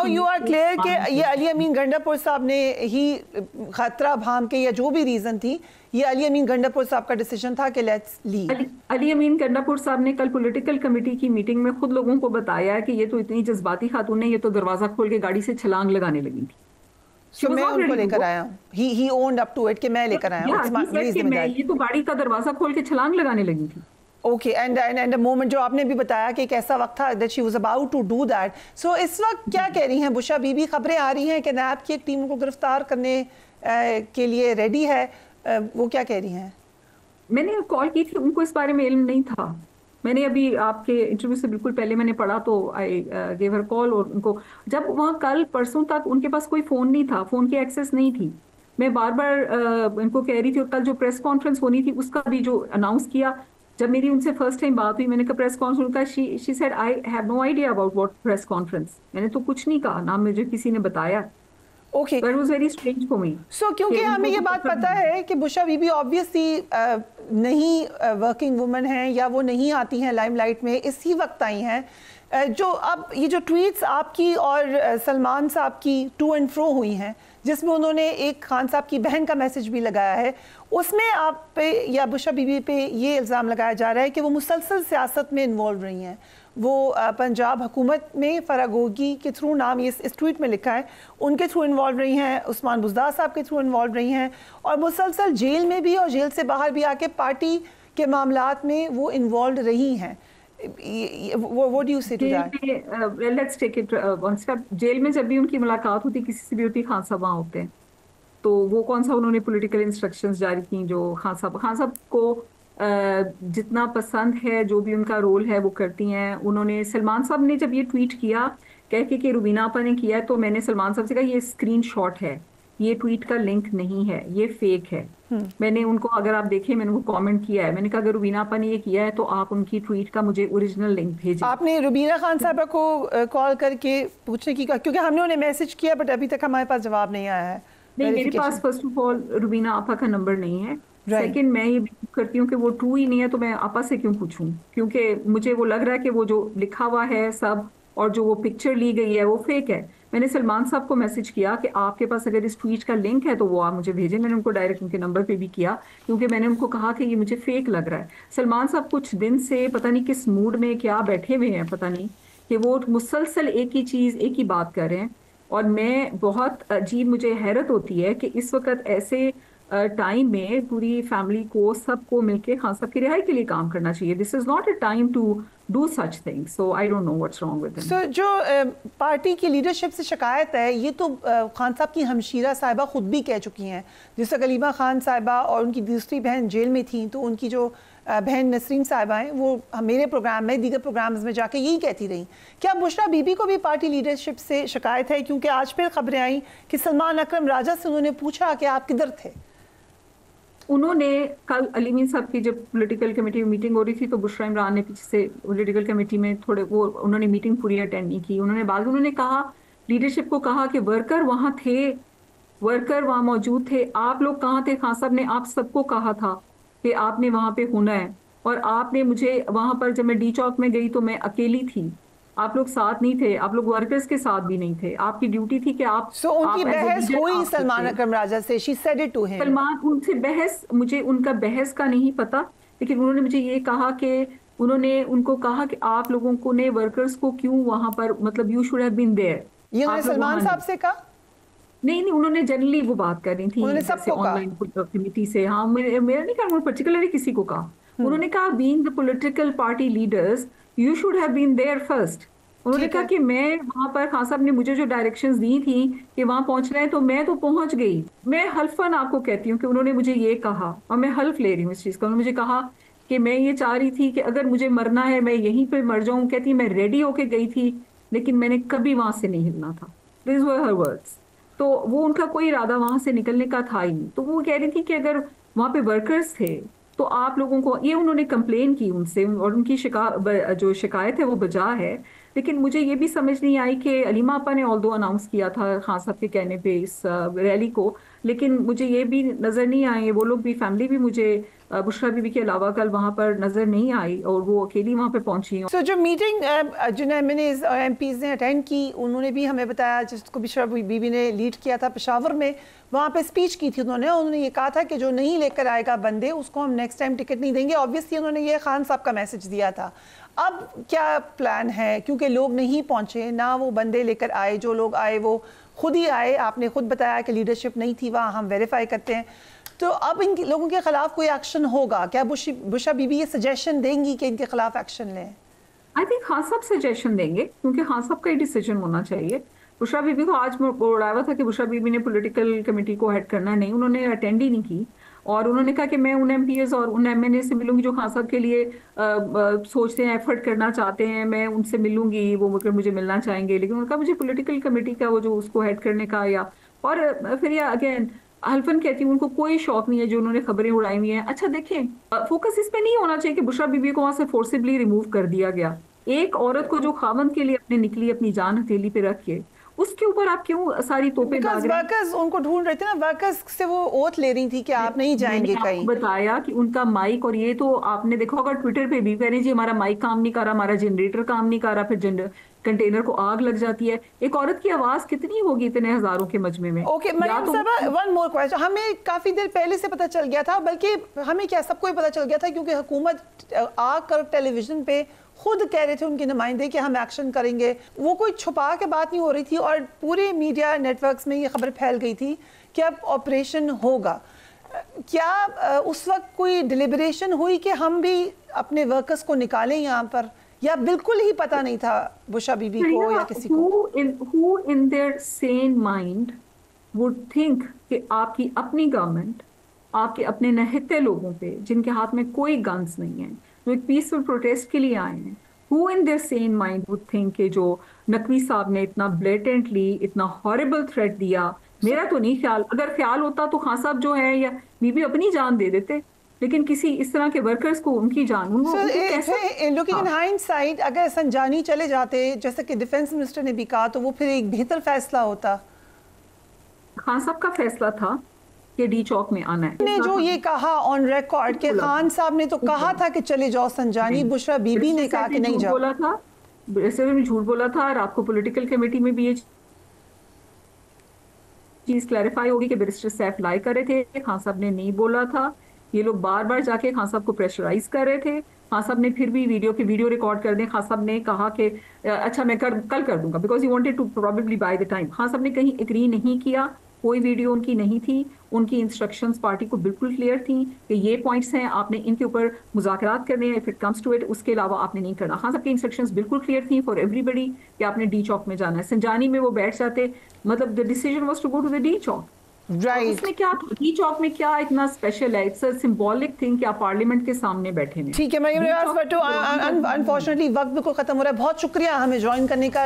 You are clear कि ये अली अमीन गंडापुर साहब ने ही खतरा भाम के या जो भी रीजन थी, ये अली अमीन गंडापुर साहब का डिसीजन था कि लेट्स लीव। अली अमीन गंडापुर साहब ने कल पॉलिटिकल कमेटी की मीटिंग में खुद लोगों को बताया कि ये तो इतनी जज्बाती खातून है, ये तो दरवाजा खोल के गाड़ी से छलांग लगाने लगी थी। So मैं उनको लेकर आया हूँ, he owned up to it कि मैं लेकर आया हूँ, ये तो गाड़ी का दरवाजा खोल के छलांग लगाने लगी थी। ओके एंड मोमेंट जो आपने भी बताया कि एक ऐसा वक्त था that she was about to do that. So इस वक्त क्या कह रही हैं बुशा बीबी? खबरें आ रही हैं कि नैब की एक टीम को गिरफ्तार करने के लिए रेडी है, वो क्या कह रही हैं? मैंने कॉल की थी, उनको इस बारे में इल्म नहीं था। मैंने अभी आपके इंटरव्यू से बिल्कुल पहले मैंने पढ़ा तो आई गेव हर कॉल, और उनको जब वहाँ कल परसों तक उनके पास कोई फ़ोन नहीं था, फ़ोन की एक्सेस नहीं थी। मैं बार बार इनको कह रही थी, और कल जो प्रेस कॉन्फ्रेंस होनी थी उसका भी जो अनाउंस किया, जब मेरी उनसे फर्स्ट टाइम बात हुई, मैंने कहा प्रेस कॉन्फ्रेंस का, she said I have no idea about what press conference. मैंने तो कुछ नहीं कहा, ना मुझे किसी ने बताया। Okay, that was very strange for me. So क्योंकि हमें ये बात पता है कि बुशा बीबी ऑब्वियसली नहीं वर्किंग वुमन हैं या वो नहीं आती हैं लाइमलाइट में, इसी वक्त आई हैं। जो अब ये जो ट्वीट्स आपकी और सलमान साहब की टू एंड फ्रो हुई हैं, जिसमें उन्होंने एक खान साहब की बहन का मैसेज भी लगाया है, उसमें आप पे या बुशा बीबी पे ये इल्ज़ाम लगाया जा रहा है कि वो मुसलसल सियासत में इन्वॉल्व रही हैं। वो पंजाब हुकूमत में फरागोगी के थ्रू, नाम ये इस ट्वीट में लिखा है, उनके थ्रू इन्वॉल्व रही हैं, उस्मान बुज़दार साहब के थ्रू इन्वॉल्व रही हैं, और मुसलसल जेल में भी और जेल से बाहर भी आके पार्टी के मामलात में वो इन्वॉल्व रही हैं। What do you say to that? Let's take it one step. Jail में जब भी उनकी मुलाकात होती, किसी से भी होती, खान साहब वहाँ होते हैं, तो वो कौन सा उन्होंने पॉलिटिकल इंस्ट्रक्शंस जारी की जो खान साहब को जितना पसंद है, जो भी उनका रोल है वो करती हैं। उन्होंने सलमान साहब ने जब ये ट्वीट किया कह के कि रुबीना आपा ने किया है, तो मैंने सलमान साहब से कहा ये स्क्रीनशॉट है, ये ट्वीट का लिंक नहीं है, ये फेक है। मैंने उनको, अगर आप देखें, मैंने उनको कमेंट किया है, मैंने कहा अगर रुबीना आपा ने ये किया है तो आप उनकी ट्वीट का मुझे ओरिजिनल लिंक भेजें। आपने रुबीना खान साहबा को कॉल करके पूछने की, क्योंकि हमने उन्हें मैसेज किया बट अभी तक हमारे पास जवाब नहीं आया है। नहीं, मेरे पास फर्स्ट ऑफ ऑल रुबीना आपा का नंबर नहीं है। सेकंड, मैं ये करती हूँ कि वो ट्रू ही नहीं है, तो मैं आपा से क्यों पूछूं? क्योंकि मुझे वो लग रहा है कि वो जो लिखा हुआ है सब और जो वो पिक्चर ली गई है वो फेक है। मैंने सलमान साहब को मैसेज किया कि आपके पास अगर इस ट्वीट का लिंक है तो वो आप मुझे भेजें। मैंने उनको डायरेक्ट उनके नंबर पे भी किया, क्योंकि मैंने उनको कहा कि ये मुझे फेक लग रहा है। सलमान साहब कुछ दिन से पता नहीं किस मूड में क्या बैठे हुए हैं, पता नहीं, कि वो मुसलसल एक ही चीज़, एक ही बात कर रहे हैं। और मैं बहुत अजीब, मुझे हैरत होती है कि इस वक्त ऐसे टाइम में पूरी फैमिली को, सबको मिलके खान साहब की रिहाई के लिए काम करना चाहिए। This is not a time to do such things, so I don't know what's wrong with him. So जो पार्टी की लीडरशिप से शिकायत है, ये तो खान साहब की हमशीरा साहिबा खुद भी कह चुकी हैं। जिस गलीमा खान साहिबा और उनकी दूसरी बहन जेल में थी, तो उनकी जो बहन नसरीन साहिबा हैं, वो मेरे प्रोग्राम में, दीगर प्रोग्राम्स में जाके यही कहती रही। क्या बुशरा बीबी को भी पार्टी लीडरशिप से शिकायत है? क्योंकि आज फिर खबरें आई कि सलमान अकरम राजा से उन्होंने पूछा कि आप किधर थे। उन्होंने कल अली अमीन साहब की जब पॉलिटिकल कमेटी में मीटिंग हो रही थी, तो बुशरा इमरान ने पीछे से पॉलिटिकल कमेटी में थोड़े वो, उन्होंने मीटिंग पूरी अटेंड नहीं की। उन्होंने कहा, लीडरशिप को कहा कि वर्कर वहाँ थे, वर्कर वहाँ मौजूद थे, आप लोग कहाँ थे? खान साहब ने आप सबको कहा था कि आपने वहाँ पे होना है, और आपने मुझे वहाँ पर, जब मैं डी चौक में गई तो मैं अकेली थी, आप लोग साथ नहीं थे, आप लोग वर्कर्स के साथ भी नहीं थे। आपकी ड्यूटी थी कि आप उनकी बहस हुई सलमान अकरम राजा से, she said it to him. Salman उनसे बहस, मुझे उनका बहस का नहीं पता, लेकिन उन्होंने मुझे ये कहा कि उन्होंने उनको कहा कि आप लोगों को ने वर्कर्स को क्यों वहां पर, मतलब you should have been there. ये उन्होंने सलमान साहब से कहा? नहीं, उन्होंने जनरली वो बात कर रही थी, जैसे ऑनलाइन कमेटी से। हाँ, मेरा नहीं कहा, पर्टिकुलरली किसी को कहा। उन्होंने कहा being the political party leaders you should have been there first. उन्होंने कहा कि मैं वहां पर, खान साहब ने मुझे जो डायरेक्शंस दी थी कि वहां पहुंचना है, तो मैं तो पहुंच गई। मैं हल्फन आपको कहती हूँ कि उन्होंने मुझे ये कहा, और मैं हल्फ ले रही हूँ इस चीज का। उन्होंने मुझे कहा कि मैं ये चाह रही थी कि अगर मुझे मरना है मैं यहीं पे मर जाऊं। कहती मैं रेडी होके गई थी, लेकिन मैंने कभी वहां से नहीं हिलना था। This were her words. तो वो उनका कोई इरादा वहां से निकलने का था ही नहीं। तो वो कह रही थी कि अगर वहां पे वर्कर्स थे तो आप लोगों को, ये उन्होंने कंप्लेन की उनसे, और उनकी जो शिकायत है वो बजा है। लेकिन मुझे ये भी समझ नहीं आई कि अलीमा आपा ने ऑल्दो अनाउंस किया था खान साहब के कहने पे इस रैली को, लेकिन मुझे ये भी नजर नहीं आए, वो लोग भी, फैमिली भी मुझे बुशरा बीबी के अलावा कल वहां पर नजर नहीं आई और वो अकेली वहां पे पहुंची। So, जो मीटिंग जिन MPs ने अटेंड की, उन्होंने भी हमें बताया, जिसको बुशरा बीबी ने लीड किया था पेशावर में, वहाँ पे स्पीच की थी उन्होंने ये कहा था कि जो नहीं लेकर आएगा बंदे उसको हम नेक्स्ट टाइम टिकट नहीं देंगे। ऑब्वियसली उन्होंने ये खान साहब का मैसेज दिया था। अब क्या प्लान है, क्योंकि लोग नहीं पहुँचे ना, वो बंदे लेकर आए, जो लोग आए वो खुद ही आए, आपने खुद बताया कि लीडरशिप नहीं थी वहाँ, हम वेरीफाई करते हैं। तो अब इन लोगों के खिलाफ कोई एक्शन होगा क्या? बुशरा बीबी ये सजेशन देंगी कि इनके खिलाफ एक्शन लें? आई थिंक खान साहब सजेशन देंगे, क्योंकि खान साहब का ही डिसीजन होना चाहिए। बुशरा बीबी को आज उड़ाया हुआ था कि बुशरा बीबी ने पॉलिटिकल कमेटी को हेड करना, नहीं, उन्होंने अटेंड ही नहीं की। और उन्होंने कहा कि मैं उन MPs और उन MNA से मिलूंगी जो खान साहब के लिए सोचते हैं, एफर्ट करना चाहते हैं, मैं उनसे मिलूंगी, वो मुझे मिलना चाहेंगे। लेकिन उन्होंने कहा मुझे पॉलिटिकल कमेटी का वो जो उसको हेड करने का, या और फिर या अगेन हल्फन कहती हूँ उनको कोई शौक नहीं है जो उन्होंने खबरें उड़ाई हुई हैं। अच्छा देखें, फोकस इस पे नहीं होना चाहिए कि बुशरा बीबी को वहां से फोर्सिबली रिमूव कर दिया गया। एक औरत को जो खामंद के लिए अपने निकली, अपनी जान हथेली पे रख के, उसके ऊपर आप क्यों सारी तोपें दाग रहे हैं? वर्कर्स उनको ढूंढ रहे थे ना, वर्कर्स से वो ओथ ले रही थी कि आप नहीं जाएंगे कहीं। आपको बताया कि उनका माइक, और ये तो आपने देखा होगा ट्विटर पे भी, कह रही जी हमारा माइक काम नहीं कर रहा, हमारा जनरेटर काम नहीं कर रहा, फिर कंटेनर को आग लग जाती है। एक औरत की आवाज कितनी होगी इतने हजारों के मजमे में? ओके मरियम साहबा, वन मोर क्वेश्चन। हमें काफी देर पहले से पता चल गया था, बल्कि हमें क्या सबको ही पता चल गया था, क्योंकि हुकूमत आकर टेलीविजन पे खुद कह रहे थे उनके नुमाइंदे कि हम एक्शन करेंगे। वो कोई छुपा के बात नहीं हो रही थी और पूरे मीडिया नेटवर्क्स में ये खबर फैल गई थी कि अब ऑपरेशन होगा। क्या उस वक्त कोई डिलिबरेशन हुई कि हम भी अपने वर्कर्स को निकालें यहाँ पर, या बिल्कुल ही पता नहीं था बुशरा बीबी को या किसी को? Who in their sane mind would think कि आपकी अपनी गवर्नमेंट आपके अपने नहते लोगों पे, जिनके हाथ में कोई गन्स नहीं है, जो एक पीसफुल प्रोटेस्ट के लिए आए हैं, who in their sane mind would think कि जो नकवी साहब ने इतना ब्लेटेंटली, इतना हॉरिबल थ्रेट दिया, मेरा तो नहीं ख्याल, अगर ख्याल होता तो खान साहब जो है या बीबी अपनी जान दे देते, लेकिन किसी इस तरह के वर्कर्स को उनकी जान, लुकिंग इन हाइंडसाइट, अगर संजानी चले जाते जैसे कि डिफेंस मिनिस्टर ने भी कहा, तो वो फिर एक बेहतर फैसला होता। खान साहब का फैसला था कि डी चौक में आना है। ने जो ये कहा ऑन रिकॉर्ड के खान साहब ने तो कहा था कि चले जाओ संजानी, बुशरा बीबी ने कहा कि नहीं जाओ। बोला था, झूठ बोला था। और आपको पॉलिटिकल कमेटी में भी ये चीज क्लैरिफाई होगी कि बैरिस्टर सैफ लाई कर रहे थे, खान साहब ने नहीं बोला था। ये लोग बार बार जाके खान साहब को प्रेशराइज कर रहे थे। खान साहब ने फिर भी वीडियो रिकॉर्ड कर दें। खान साहब ने कहा कि अच्छा मैं कल कर दूंगा, because he wanted to probably buy the time. Khan साहब ने कहीं एग्री नहीं किया, कोई वीडियो उनकी नहीं थी। उनकी इंस्ट्रक्शंस पार्टी को बिल्कुल क्लियर थी कि ये पॉइंट्स हैं, आपने इनके ऊपर मुज़ाकरात करने हैं, if it comes to it, उसके अलावा आपने नहीं करना। खान साहब की इंस्ट्रक्शंस बिल्कुल क्लियर थी फॉर एवरीबडी कि आपने डी चौक में जाना है। संजानी में वो बैठ जाते, मतलब the decision was to go to the D Chowk. Right, उसमें क्या था, डी चौक में क्या इतना स्पेशल है? इट्स अ सिंबॉलिक थिंग कि आप पार्लियामेंट के सामने बैठे हैं। ठीक है, मैं अनफॉर्चुनेटली वक्त बिल्कुल खत्म हो रहा है। बहुत शुक्रिया हमें ज्वाइन करने का।